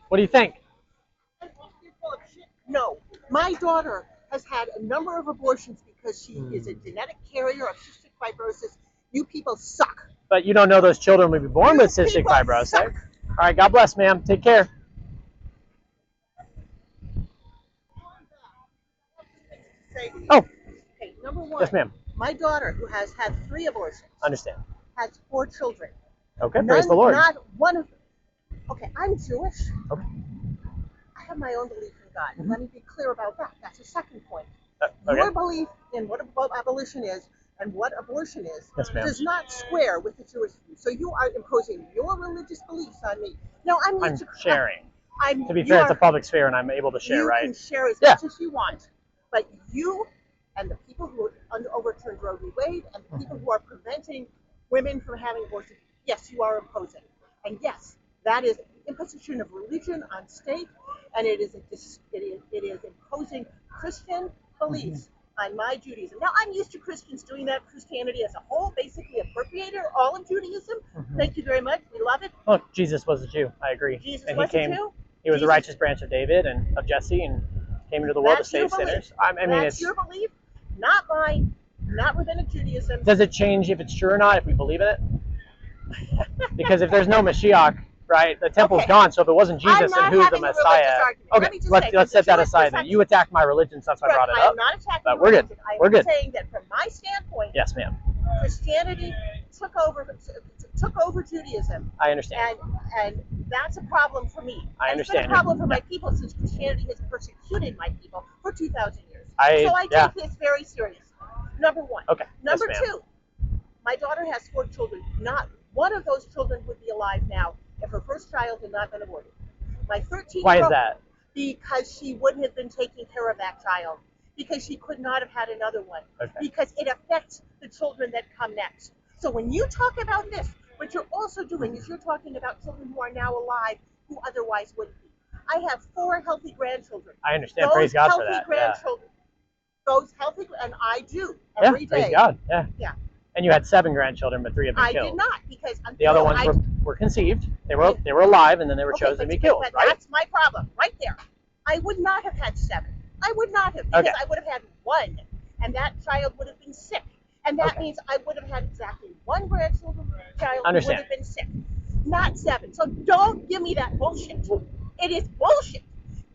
What do you think? No, my daughter has had a number of abortions because she is a genetic carrier of cystic fibrosis. You people suck. But you don't know those children will be born You with cystic people fibrosis. suck. All right, God bless, ma'am. Take care. Oh, Okay, number one. yes, ma'am. My daughter, who has had 3 abortions, Understand. has 4 children. Okay, praise the Lord. Not one of them. Okay, I'm Jewish. Okay. I have my own belief in God. Let me be clear about that. That's a second point. Okay. Your belief in what abolition is and what abortion is Yes, ma'am. does not square with the Jewish view. So you are imposing your religious beliefs on me. Now I'm sharing. I'm To be fair, it's a public sphere, and I'm able to share, you right? can share as much as you want, but you and the people who overturned Roe v. Wade and the people who are preventing women from having abortions, yes, you are imposing, and yes, that is imposition of religion on state, and it is imposing Christian beliefs on my Judaism. Now, I'm used to Christians doing that. Christianity as a whole basically appropriated all of Judaism. Thank you very much. We love it. Look, Jesus was a Jew. I agree. Jesus and was he came. a Jew. He was a righteous branch of David and of Jesse, and came into the world to save sinners. I mean, that's your belief, not mine. Not rabbinic Judaism. Does it change if it's true or not if we believe in it? Because if there's no Mashiach, right, the temple's gone. So if it wasn't Jesus, then who's the Messiah? Okay, let's set that aside then. You attacked my religion, so that's why I brought it up. I am not attacking but we're good. We're good. I'm saying that from my standpoint, yes, ma'am. Christianity took over Judaism. I understand. And that's a problem for me. I understand. It's been a problem for my people since Christianity has persecuted my people for 2,000 years. So I take this very serious. Number one. Okay. Number two, my daughter has 4 children. Not one of those children would be alive now if her first child had not been aborted. My 13-year-old. Why is that? Because she wouldn't have been taking care of that child. Because she could not have had another one. Okay. Because it affects the children that come next. So when you talk about this, what you're also doing is you're talking about children who are now alive who otherwise wouldn't be. I have 4 healthy grandchildren. I understand. Praise God for that. Healthy grandchildren. Those healthy, and I do every day. Praise God. Yeah. Yeah. And you had 7 grandchildren, but 3 have been killed. I did not, because the other ones were conceived. They were alive, and then they were chosen to be killed. But right? That's my problem, right there. I would not have had 7. I would not have, because I would have had 1, and that child would have been sick, and that means I would have had exactly 1 child who would have been sick, not 7. So don't give me that bullshit. It is bullshit.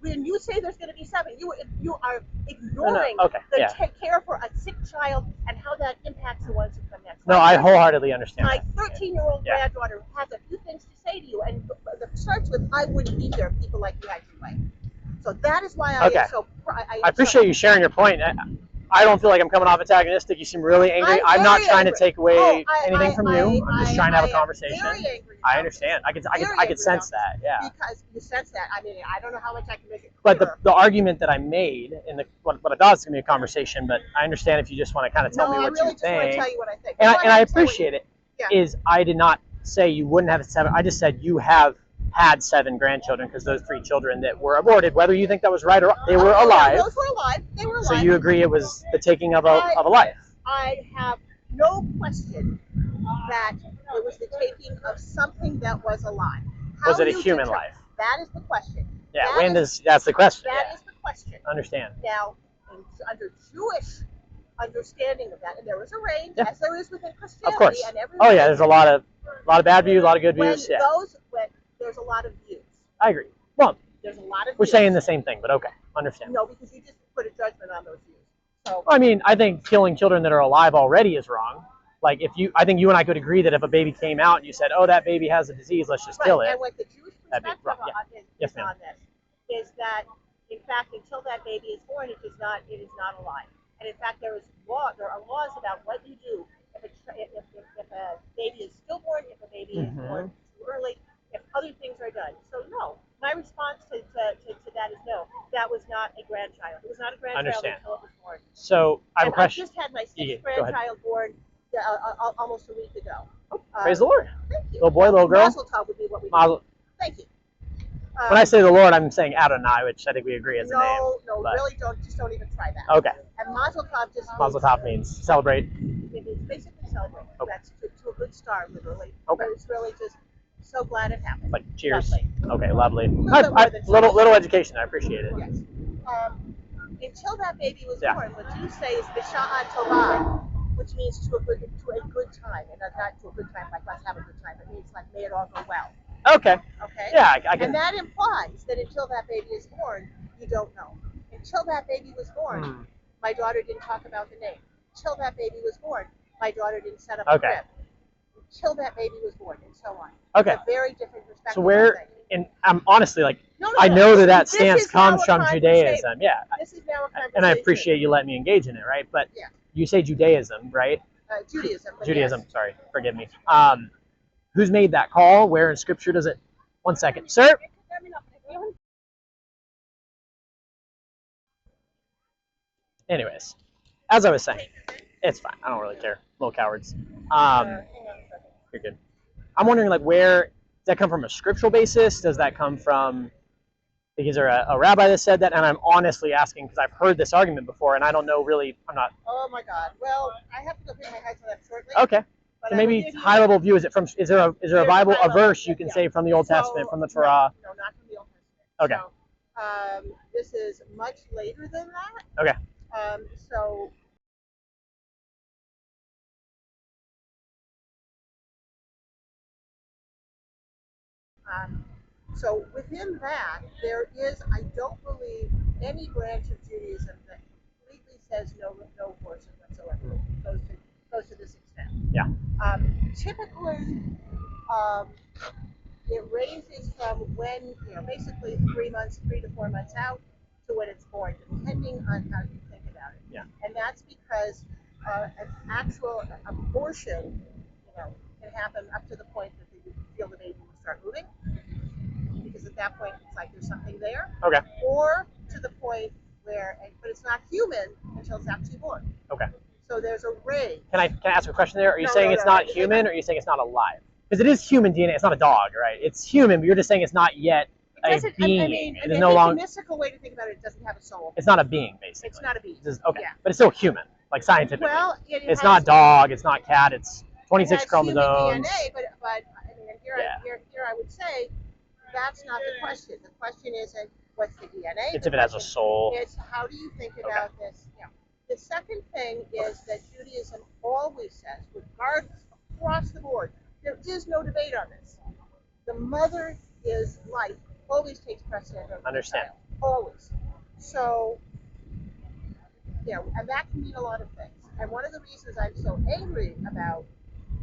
When you say there's going to be 7, you are ignoring the care for a sick child and how that impacts the ones who come next. No, I wholeheartedly understand. My 13-year-old granddaughter has a few things to say to you, and it starts with, I wouldn't be there if people like you acted right. So that is why I am so... I appreciate you sharing your point. I don't feel like I'm coming off antagonistic. You seem really angry. I'm not trying to take away anything from you. I'm just trying to have a conversation. I understand. I could sense that. Yeah. Because you sense that. I mean, I don't know how much I can make it clearer. But the argument that I made in what I thought was going to be a conversation, but I understand if you just want to kind of tell me what you think. No, I really just want to tell you what I think. And I appreciate it. Is I did not say you wouldn't have 7. I just said you have had 7 grandchildren because those 3 children that were aborted, whether you think that was right or they were alive. Those were alive. They were alive. So you agree it was the taking of a life? I have no question that it was the taking of something that was alive. Was it a human life? That is the question. Yeah, that's the question. That is the question. Understand. Now, under Jewish understanding of that, and there was a range, as there is within Christianity. Of course. And every there's a lot of bad views, a lot of good views. There's a lot of views. I agree. Well, there's a lot of we're saying the same thing, but okay, understand. No, because you just put a judgment on those views. So I mean, I think killing children that are alive already is wrong. Like I think you and I could agree that if a baby came out and you said, "Oh, that baby has a disease, let's just kill it." And what the Jewish perspective on this is that, in fact, until that baby is born, it is not alive. And in fact, there are laws about what you do if a baby is stillborn, if a baby is born too early, if other things are done. So no, my response to that is no. That was not a grandchild. It was not a grandchild until it was born. So I have a question. I just had my 6th grandchild born almost a week ago. Praise the Lord. Thank you. Little boy, little girl. Mazel tov would be what we do. Thank you. When I say the Lord, I'm saying Adonai, which I think we agree is a name. No, really don't even try that. Okay. And Mazel tov just Mazel tov means celebrate. It means basically celebrate. Okay. That's to a good start, literally. Okay. But it's really just So glad it happened. Like, cheers. Lovely. Okay, lovely. Little Little education. I appreciate it. Yes. Until that baby was born, what you say is Bisha'at Tovah, which means to a good time, and not to a good time like let's have a good time. It means like may it all go well. Okay. Okay. Yeah, I can. And that implies that until that baby is born, you don't know. Until that baby was born, my daughter didn't talk about the name. Until that baby was born, my daughter didn't set up a crib. Until that baby was born, and so on. Okay. It's a very different perspective. So where, and I'm honestly like, no, I know that stance comes from Judaism. Yeah. This is now a conversation. And I appreciate you letting me engage in it, right? But you say Judaism, right? Judaism. Judaism. Yes. Sorry, forgive me. Who's made that call? Where in Scripture does it? One second, sir. Anyways, as I was saying, it's fine. I don't really care. Little cowards. You're good. I'm wondering, like, where does that come from? A scriptural basis? Does that come from? Is there a rabbi that said that? And I'm honestly asking because I've heard this argument before, and I don't know really. I'm not. Oh my God. Well, I have to go pick my head for that shortly. Okay. So maybe high level view. Is it from? Is there a Bible, a verse you can say from the Old Testament, from the Torah? No, not from the Old Testament. Okay. So, this is much later than that. Okay. So within that, there is, I don't believe, any branch of Judaism that completely says no abortion whatsoever. Goes to this extent. Yeah. Typically, it ranges from when, basically 3 to 4 months out to when it's born, depending on how you think about it. Yeah. And that's because an actual abortion, can happen up to the point that you feel the baby will start moving, because at that point it's like there's something there. Okay. Or to the point where, but it's not human until it's actually born. Okay. So there's a range. Can I ask a question there? Are you saying it's not human, or are you saying it's not alive? Because it is human DNA. It's not a dog, right? It's human, but you're just saying it's not yet a being. It is no longer. The mystical way to think about it, it doesn't have a soul. It's not a being, basically. It's not a being. Okay. Yeah. But it's still human, like scientifically. Well, it's not dog. It's not cat. It's 26 chromosomes. Human DNA, but I mean, here I would say that's not the question. The question isn't what's the DNA. It's if it has a soul. It's how do you think about this? The second thing is that Judaism always says, regardless, across the board, there is no debate on this. The mother is life, always takes precedent over the child. Always. So, and that can mean a lot of things. And one of the reasons I'm so angry about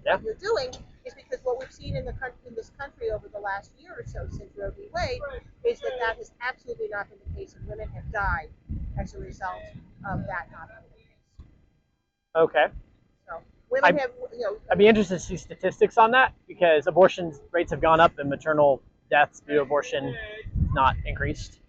what you're doing is because what we've seen in this country over the last year or so since Roe v. Wade is that has absolutely not been the case, and women have died as a result of that not being the case. Okay. So women have, I'd be interested to see statistics on that, because abortion rates have gone up and maternal deaths due to abortion not increased.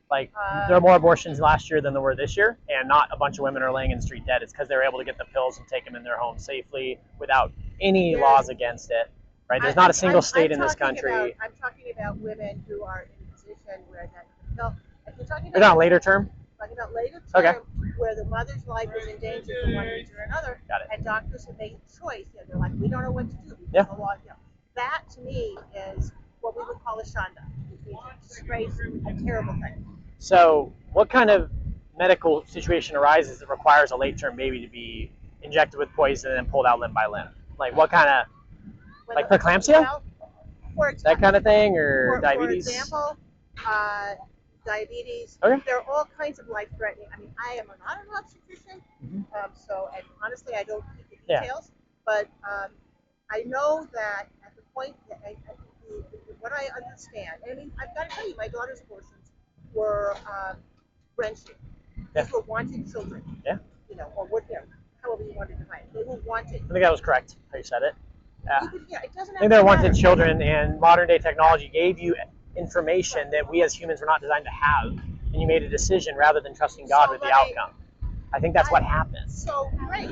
Like, there are more abortions last year than there were this year, and not a bunch of women are laying in the street dead. It's because they were able to get the pills and take them in their home safely without any laws against it. Right? There's not a single state in this country. I'm talking about women who are in a position where if you're talking about later term. Talking about later term, where the mother's life is in danger for one reason or another, and doctors have made a choice. They're like, we don't know what to do because the law. That to me is what we would call a shanda, which means a disgrace, a terrible thing. So, what kind of medical situation arises that requires a late-term baby to be injected with poison and then pulled out limb by limb? Like, what kind of, like preeclampsia? That kind of thing, or diabetes? For example, diabetes. Okay. There are all kinds of life-threatening. I mean, I am not an obstetrician, and honestly, I don't keep the details. But I know that at the point that what I understand, and I mean, I've got to tell you, my daughter's abortions were wrenching. These were wanted children. Yeah. Or however you want to define it. They were wanted. I think that was correct how you said it. Yeah. It doesn't I think they're wanted children, and modern day technology gave you information that we as humans were not designed to have, and you made a decision rather than trusting God with the outcome. I think that's what happens. So great.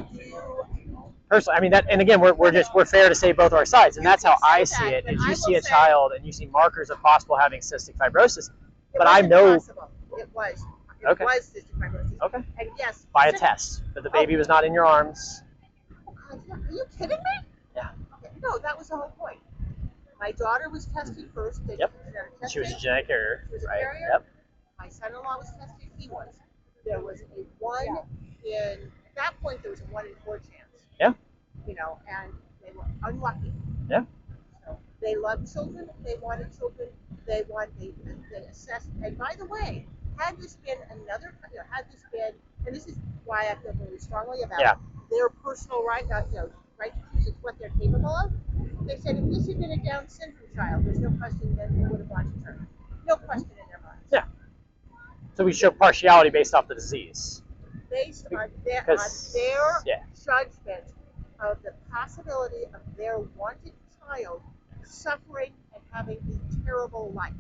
Personally, I mean that, and again, we're fair to say both our sides, and that's how I see it. Is you see a child and you see markers of possible having cystic fibrosis, but I know it was cystic fibrosis. Okay. And yes, by a test that the baby was not in your arms. Oh God, are you kidding me? Yeah. No, that was the whole point. My daughter was tested first. They did genetic testing. She was a genetic carrier. She was a right? carrier. Yep. My son-in-law was tested. He was. There was a 1 in, at that point, there was a 1 in 4 chance. Yeah. You know, and they were unlucky. Yeah. So they loved children. They wanted children. They assessed. And by the way, had this been another, and this is why I feel really strongly about their personal right, right to choose what they're capable of. They said if this had been a Down syndrome child, there's no question that they would have gone to term. No question in their minds. Yeah. So we show partiality based off the disease. Based on their judgment of the possibility of their wanted child suffering and having a terrible life.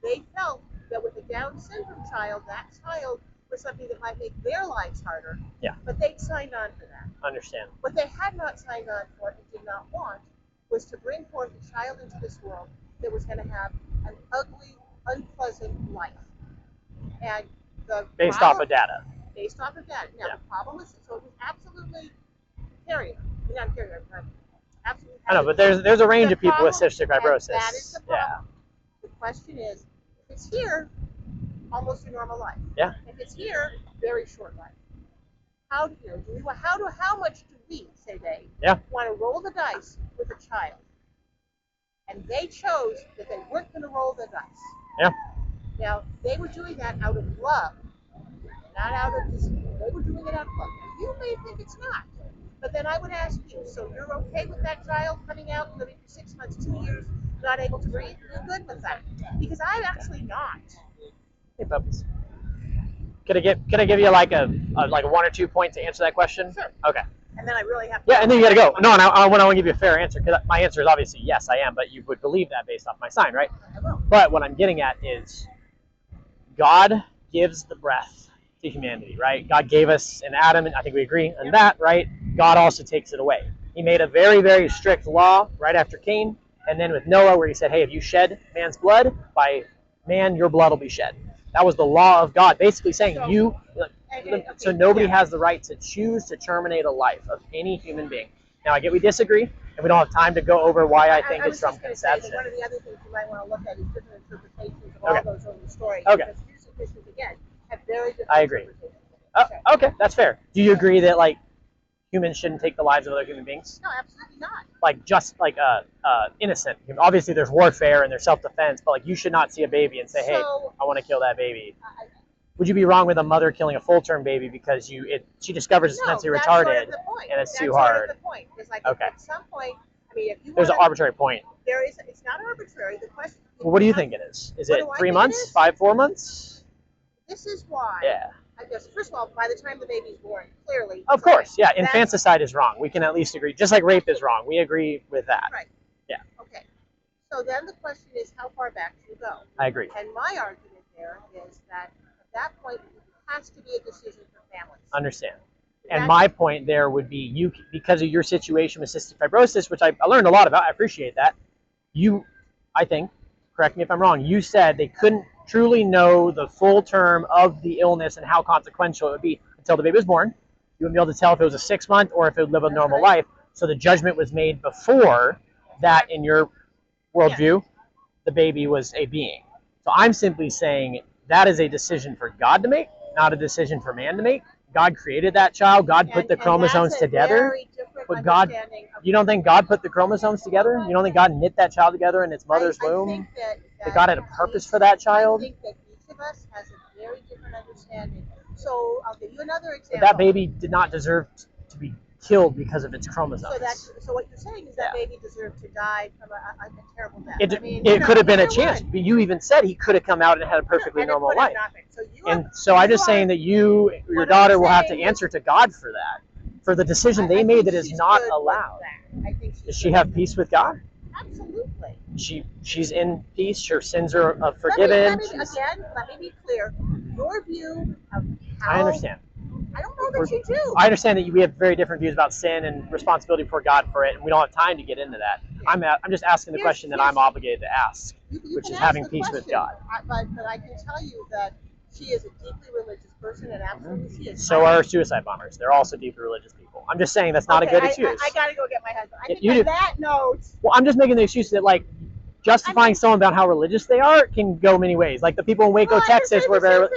They felt that with a Down syndrome child, that child was something that might make their lives harder. Yeah. But they signed on for that. Understand. What they had not signed on for and did not want was to bring forth a child into this world that was going to have an ugly, unpleasant life. And based off of data. Based off of data. Now the problem is, so it was absolutely carrier. Not carrier, but absolutely. I know, but there's a range of people with cystic fibrosis. That is the problem. The question is, if it's here, almost a normal life. Yeah. If it's here, very short life. How much do we, say they, want to roll the dice with a child? And they chose that they weren't going to roll the dice. Yeah. Now, they were doing that out of love, not out of discipline. They were doing it out of love. You may think it's not. But then I would ask you, so you're okay with that child coming out, living for 6 months, 2 years, not able to breathe? You're good with that. Because I'm actually not. Hey, puppies. Could I give you like a 1 or 2 point to answer that question? Sure. Okay. And then I really have to. Yeah, and then you got to go. No, and I want to give you a fair answer, because my answer is obviously yes, I am, but you would believe that based off my sign, right? I will. But what I'm getting at is God gives the breath to humanity, right? God gave us an Adam, and I think we agree on that, right? God also takes it away. He made a very, very strict law right after Cain, and then with Noah, where he said, hey, if you shed man's blood, by man, your blood will be shed. That was the law of God, basically saying so nobody has the right to choose to terminate a life of any human being. Now, I get we disagree, and we don't have time to go over why I think it's from conception. One of the other things you might want to look at is different interpretations of all those early stories. Okay. Because Jews and Christians, again, have very different interpretations. Okay, that's fair. Do you agree that humans shouldn't take the lives of other human beings? No, absolutely not. Innocent. Obviously, there's warfare and there's self-defense, but you should not see a baby and say, hey, I want to kill that baby. Would you be wrong with a mother killing a full-term baby because she discovers it's mentally retarded and it's too hard? That's sort of the point. It's like okay. At some point, I mean, if you there's an arbitrary point. There is. It's not arbitrary. The question. Well, what do you think it is? Is it 3 months? 4 months? This is why. Yeah. I guess, first of all, by the time the baby's born, clearly. Of course, yeah. Infanticide is wrong. We can at least agree. Just like rape is wrong. We agree with that. Right. Yeah. Okay. So then the question is, how far back do you go? I agree. And my argument there is that at that point, it has to be a decision for families. Understand. And my point there would be because of your situation with cystic fibrosis, which I learned a lot about. I appreciate that. I think, correct me if I'm wrong, you said they couldn't truly know the full term of the illness and how consequential it would be until the baby was born. You wouldn't be able to tell if it was a 6 month or if it would live a normal life. So the judgment was made before that, in your worldview, the baby was a being. So I'm simply saying that is a decision for God to make, not a decision for man to make. God created that child. God put the chromosomes together. But God, you don't think God put the chromosomes together? You don't think God knit that child together in its mother's womb? That God had a purpose for that child? I think that each of us has a very different understanding. So I'll give you another example. But that baby did not deserve to be killed because of its chromosomes. So what you're saying is that baby deserved to die from a terrible death. It could have been a chance. But you even said he could have come out and had a perfectly normal life. So I'm just saying that your daughter will have to answer to God for that, for the decision they made that is not allowed. Does she have peace with God? Absolutely. She's in peace. Her sins are forgiven. Let me be clear. Your view of how... I understand. I don't know that you do. I understand that we have very different views about sin and responsibility before God for it, and we don't have time to get into that. I'm just asking the question that I'm obligated to ask, which is having peace with God. But I can tell you that she is a deeply religious person, and absolutely she is. So are suicide bombers. They're also deeply religious people. I'm just saying that's not a good excuse. I got to go get my husband. I think on that note... Well, I'm just making the excuse that, justifying someone about how religious they are can go many ways. Like the people in Waco, Texas, were very.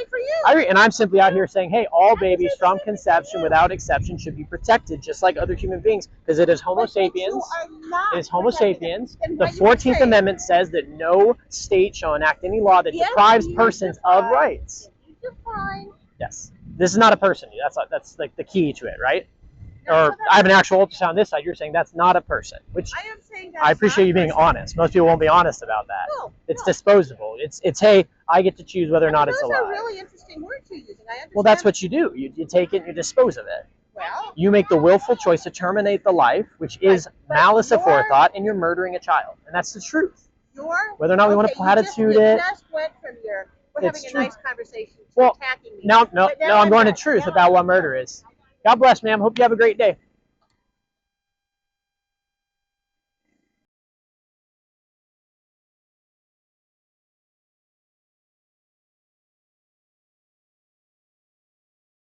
I agree, and I'm simply out here saying, hey, all babies from conception, without exception, should be protected just like other human beings, because it is Homo sapiens. It is Homo sapiens. The 14th Amendment says that no state shall enact any law that deprives persons of rights. Yes, this is not a person. That's like the key to it, right? Or I have an actual ultrasound on this side. You're saying that's not a person, which I am saying I appreciate you being honest. Most people won't be honest about that. No, it's disposable. It's hey, I get to choose whether or not it's alive. Those are really interesting words you're using. I understand. Well, that's what you do. You take it and you dispose of it. Well, you make the willful choice to terminate the life, which is malice aforethought, and you're murdering a child, and that's the truth. Whether or not we want to platitude it. Just went from we're having a nice conversation to attacking me. No, I'm going to truth about what murder is. God bless, ma'am. Hope you have a great day.